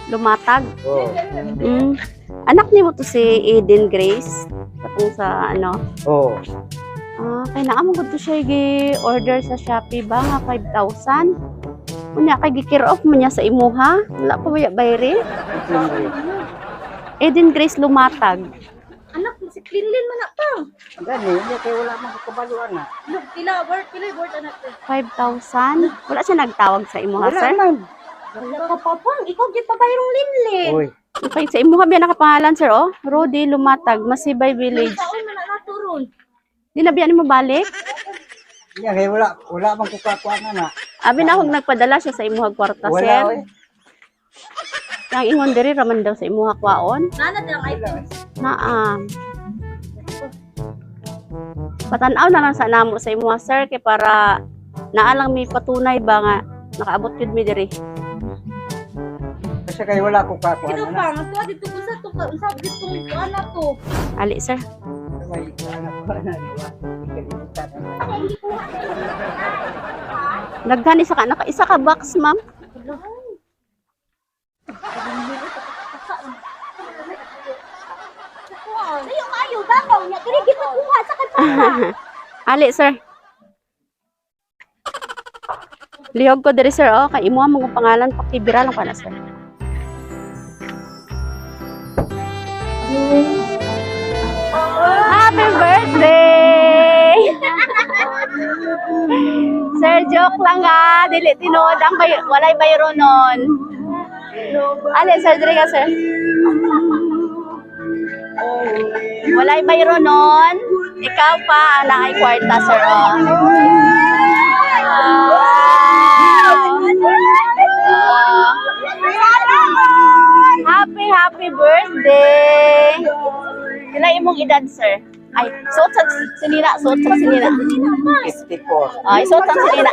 Lumatag. Oh. Anak ni mo to si Eden Grace. Katong sa ano. Oh. Kay naamo gud to siya gi-order sa Shopee ba nga 5,000. Unya kay gi-care off mo niya sa imuha. Wala pa baya bayre. Eden Grace Lumatag. Anak, si Cleanlin man na pa. Gani, hindi kayo wala mang kabaluan na. Look, pila word anak ko. 5,000. Wala siya nagtawag sa imuha, Wala sir. man. Wala ka pa pang, ikaw di pa bayrong Linlin. Uy. Okay, sa imuha biya nakapangalan, sir, oh. Rudy Lumatag, Masibay Village. Taon man na naturon. Di na biya ni mo balik? Hindi kayo wala mang kukakuan na. Abi na akong nagpadala siya sa imuha kwarta, Wala sir. eh. Yang ingon diri raman daw sa imuha kwaon. Nanad ang iPhone. Naa. Patanaw na lang sa namo sa imuha, sir, kay para naalang may patunay ba nga nakaabot yun mi diri. Kasi kayo wala kukakuan Ito na. pa, matuwa dito ko sa to, sa dito ko anak to. Ali, sir. May anak ko na diwa. Ikalimutan na. Naghan isa ka box, ma'am. Sayo kayo, dapaw niya, kaya kita kuha sa kanila. Ali, sir. Lihog ko diri, sir, oh. Kay imuha mong pangalan pakibira lang pa na, sir. Happy birthday! Sir, joke lang ha. Dili tinuod ang walay bayro nun. Ali, sir, diri ka, sir. Walay bayro nun. Ikaw pa ang naay kwarta, sir. Oh. Happy birthday! Sila imong edad, sir. Ay, suot sa sinina. 54. Ay, suot sa sinina.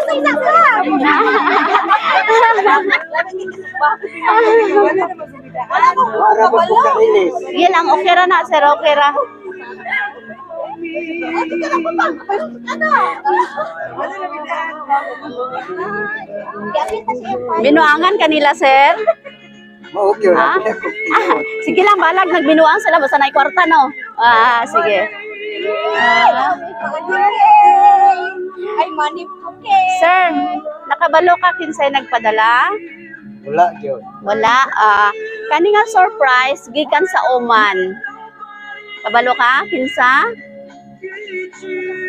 Para mo po karilis. Sige lang, okay ra na, sir. Okay ra. Binuangan kanila, sir. Okay Ha? ra. Sige lang, balag. Nagbinuang sila. Basta na kwarta, no? Sige. Ay, money, okay. Sir, nakabalo ka kinsay nagpadala? Wala gyud. Wala. Kani nga surprise, gikan sa Oman. Kabalo ka, kinsa?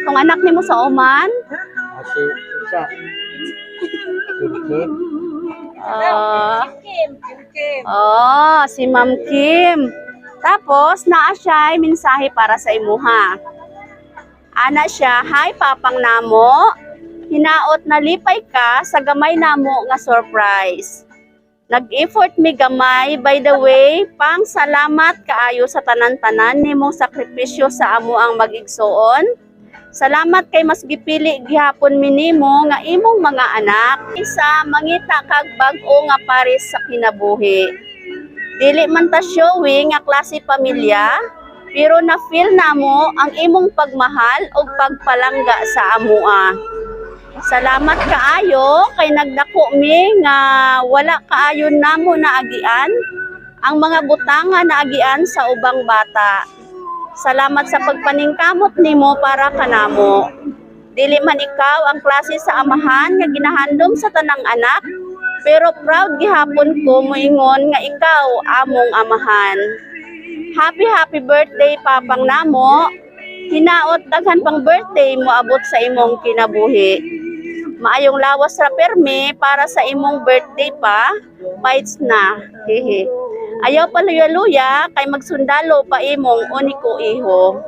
Kung anak nimo sa Oman? Kasi isa. Kim. Kim. Si Ma'am Kim. Tapos, naa siya mensahe para sa imuha. Ana siya, hi papang namo. Hinaot na lipay ka sa gamay namo nga surprise. Nag-effort mi gamay, by the way, pang salamat kaayo sa tanan-tanan nimong sakripisyo sa amo ang mag-igsoon. Salamat kay mas gipili gihapon mi nimo nga imong mga anak isa mangita kag bag-o nga pares sa kinabuhi. Dili man ta showy nga klase pamilya, pero na feel namo ang imong pagmahal ug pagpalangga sa amoa. Salamat kaayo kay nagdako mi nga wala kaayon namo naagian ang mga butanga naagian sa ubang bata. Salamat sa pagpaningkamot nimo para kanamo. Dili man ikaw ang klase sa amahan nga ginahandom sa tanang anak, pero proud gihapon ko moingon nga ikaw among amahan. Happy birthday papang namo. Hinaot daghan pang birthday mo abot sa imong kinabuhi. Maayong lawas ra permi para sa imong birthday pa. Bites na. Hehe. Ayaw pa luya-luya kay magsundalo pa imong uniko iho.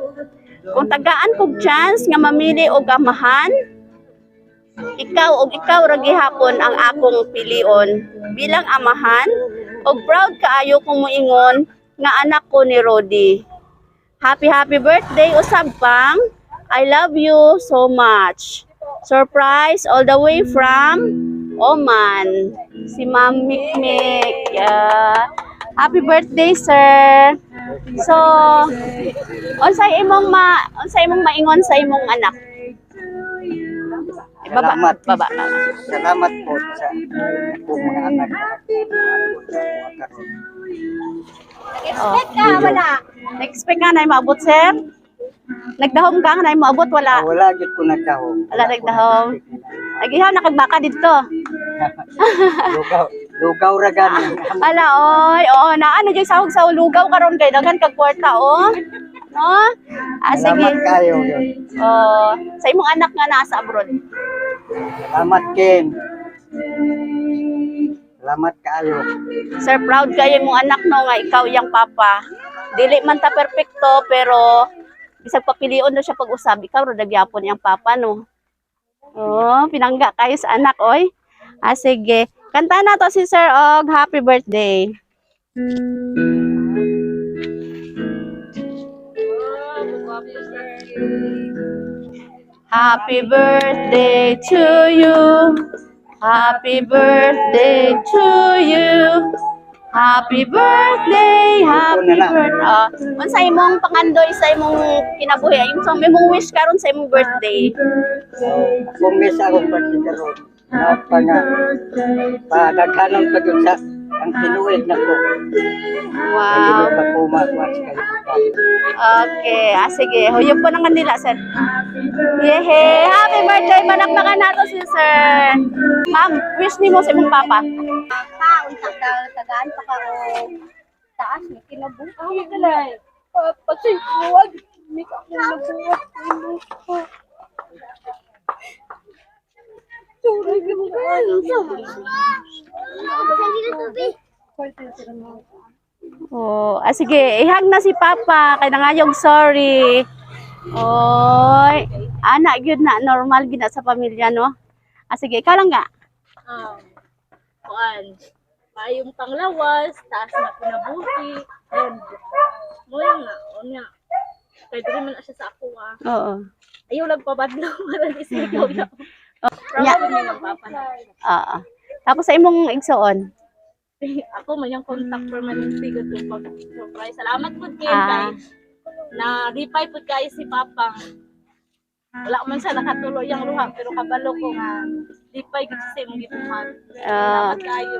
Kung tagaan kog chance nga mamili og amahan, ikaw ra gihapon ang akong pilion bilang amahan og proud kaayo kong moingon nga anak ko ni Rody. Happy birthday usab pang. I love you so much. Surprise all the way from Oman. Si Ma'am Mikmik. Happy birthday, sir. So, unsay imong maingon sa imong anak? Baba, Salamat. baba. Salamat po sa akong mga anak. Expect ka, wala. Na-expect ka na maabot, sir? Nagdahom ka na maabot, wala. Wala gid ko nagdahom. Wala nagdahom. Nagihaw na kagbaka dito. Lugaw ra gani. Ala, oy, oo, na ano dyan sahog sa lugaw karon kay daghan kag kwarta, oh. No? Sige. Salamat kayo yun. Oh, sa imong anak nga nasa abroad. Salamat Kim. Salamat kayo. Sir, proud kayo imong anak no nga ikaw yang papa. Dili man ta perpekto pero bisag papilion daw siya pag-usab, ikaw ra dagyapon yang papa no. Oh, pinangga kayo sa anak, oy. Sige. Kanta na to si Sir Og, happy birthday. Happy birthday to you. Happy birthday to you. Happy birthday, happy birthday. Unsa imong pangandoy sa imong kinabuhi? Yung imong wish karon sa imong birthday. Kung may sa akong birthday karon. Daghanon pa yun sa ang tinuid na ko. Wow. Hindi pa po mas kayo. Okay, sige. Huyog po ng kanila, sir. Yehe! Happy birthday! Panakpakan nato si sir. Ma'am, wish ni mo sa imong papa. Ha, unta tagaan pa ka o taas ni kinabuhi galay. Pasayuwag, mi ka akong nabuhat. Sorry, ka mo Oh, sige. Ihag na si papa. Kaya nangayog sorry. Oy. Anak, yun na. Normal gina sa pamilya, no? Sige. Ikaw lang nga. Kuan, mayong panglawas, taas na pinabuti, and mo lang na, unya. Kaya dili man na siya sa ako Oo. Ayaw lang pabadlo, para di sigaw na. Yeah. Proud niya ng papa na. Oo. Tapos sa imong igsoon. Ako man yung contact permanently ko to pag-surprise. Salamat po kay Ah. na reply po kayo si Papa. Wala man siya nakatuloy yung luha, pero kabalo ko nga reply gid sa imong gibuhat. Salamat kayo.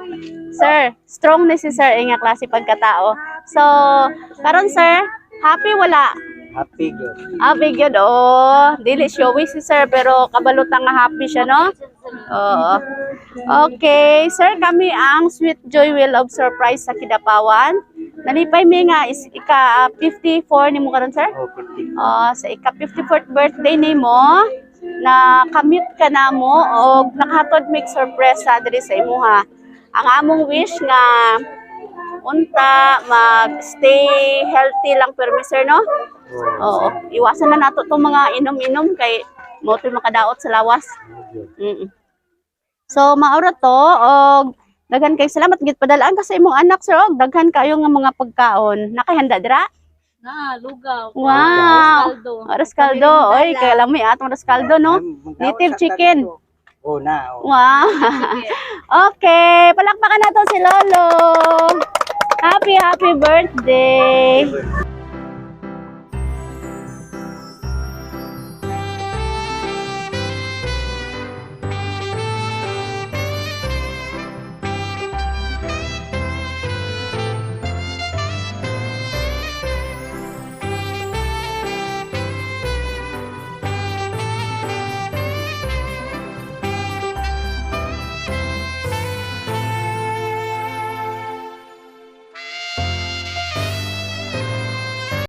Sir, strong ni si sir nga klase pagkatao. So, karon sir, happy wala? Happy yun. Big yun, oh. Dili showy si sir, pero kabalutang nga happy siya, no? Oo. Okay, sir, kami ang Sweet Joy Wheel of Surprise sa Kidapawan. Nalipay mi nga is ika 54 ni mo karon sir? Sa ika 54th birthday ni mo, na kamit ka na mo o nakahatod mig sorpresa diri sa imuha. Ang among wish nga unta mag-stay healthy lang permi sir, no? Oo. Iwasan na nato tong mga inom-inom kay mo to makadaot sa lawas. So maura to og daghan kay salamat gid padalaan ka sa imong anak sir og daghan kayo nga mga pagkaon. Nakahanda dira? Na, lugaw. Wow. Caldo. Oras kaldo. Oy, kay lami atong oras kaldo, no? Native chicken. Oh, na. Wow. Okay, palakpakan nato si Lolo. Happy birthday.